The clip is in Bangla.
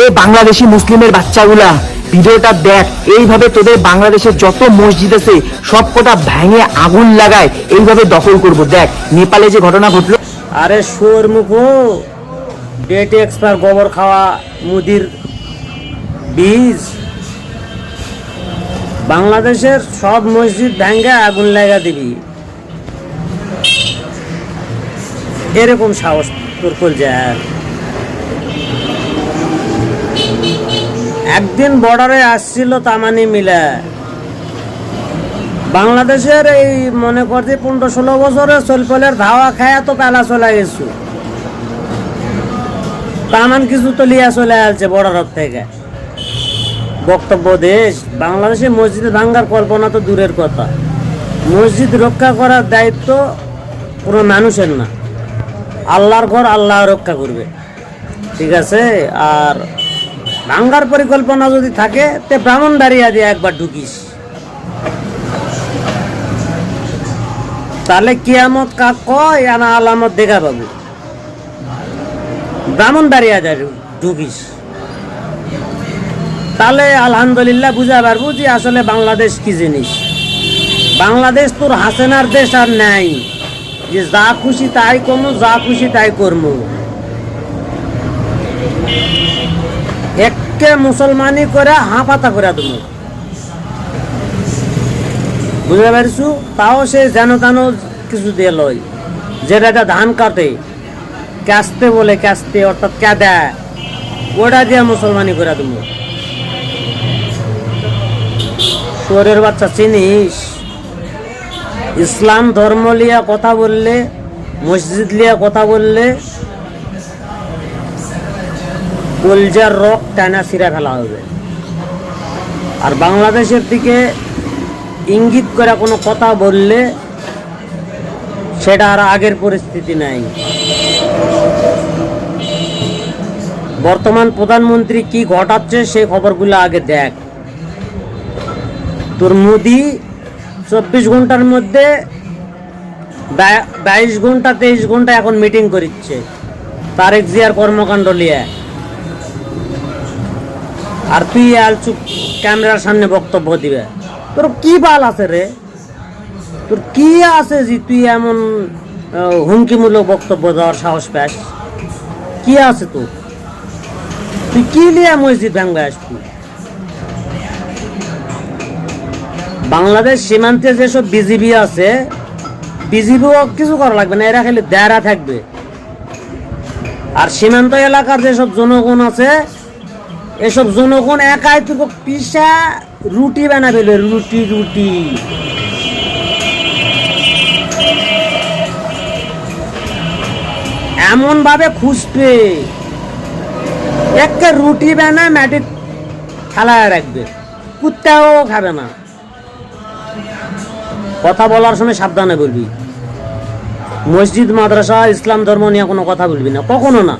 এই বাংলাদেশি মুসলিমের বাচ্চাগুলা ভিডিওটা দেখ, এইভাবে তোদের বাংলাদেশের যত মসজিদ আছে সব কটা ভেঙে আগুন লাগায় এইভাবে দখল করব। দেখ নেপালে যে ঘটনা ঘটলো। আরে শুয়োর মুখো, ডেট এক্সপায়ার গোবর খাওয়া মুদির বীজ, বাংলাদেশের সব মসজিদ ভেঙে আগুন লাগা দিবি, এরকম সাহস তোর কল যায়? একদিন বর্ডারে আসছিল তামানি মিলা, বাংলাদেশের এই মনে করছি 15-16 বছরে চলপলের ধাওয়া খায়া তো পেলা চলে গেছু, তামান কিছু তো লিয়া চলে আসছে বর্ডার থেকে। বক্তব্য দেশ বাংলাদেশে মসজিদ ভাঙ্গার কল্পনা তো দূরের কথা, মসজিদ রক্ষা করার দায়িত্ব কোনো মানুষের না, আল্লাহর ঘর আল্লাহ রক্ষা করবে, ঠিক আছে? আর ভাঙ্গার পরিকল্পনা যদি থাকে তে ব্রাহ্মণবাড়িয়া দিয়ে একবার ঢুকিস, তাহলে কিয়ামত কাক কয় আনা আলামত দেখা পাবো। ব্রাহ্মণবাড়িয়া যায় ঢুকিস, তাহলে আলহামদুলিল্লাহ বুঝা পারবো যে আসলে বাংলাদেশ কি জিনিস। বাংলাদেশ তোর হাসিনার দেশ আর নাই, যে যা খুশি তাই কমু, যা খুশি তাই করমু। একে মুসলমানি করে হাঁপাতা করে তুমি, বুঝতে পারছু? তাও সে যেন তেন কিছু দিয়ে লয়, যেটা ধান কাটে কাস্তে বলে, কাস্তে অর্থাৎ ক্যাদা, ওটা দিয়ে মুসলমানি করে তুমি। শহরের বাচ্চা চিনিস? ইসলাম ধর্ম লিয়া কথা বললে, মসজিদ লিয়া কথা বললে কলজার রক টানা ছিঁড়া ফেলা হবে। আর বাংলাদেশের দিকে ইঙ্গিত করে কোনো কথা বললে সেটা আর আগের পরিস্থিতি নাই। বর্তমান প্রধানমন্ত্রী কি ঘটাচ্ছে সেই খবরগুলো আগে দেখ। তোর মোদি 24 ঘন্টার মধ্যে 22 ঘন্টা 23 ঘন্টা এখন মিটিং করিচ্ছে তারেক জিয়ার কর্মকাণ্ড লিয়ে, আর তুই আলচুপ ক্যামেরার সামনে বক্তব্য দিবে। তোর কি বাল আছে রে? তোর কি আছে যে তুই এমন হুমকিমূলক বক্তব্য দেওয়ার সাহস পাস? কি আছে তোর? তুই কি লিয়ে মসজিদ ভাঙবে আসবি? বাংলাদেশ সীমান্তে যেসব বিজিবি আছে, বিজিবিও কিছু করা লাগবে না, এরা খালি দেড়া থাকবে। আর সীমান্ত এলাকার যেসব জনগণ আছে, এসব জনগণ একাই তো পিসা রুটি বানাবে, রুটি রুটি। এমন ভাবে খুঁজবে একটা রুটি বানা মাটির থালায় রাখবে, কুত্তাও খাবে না। কথা বলার সময় সাবধানে বলবি, মসজিদ মাদ্রাসা ইসলাম ধর্ম নিয়ে কোনো কথা বলবি না, কখনো না।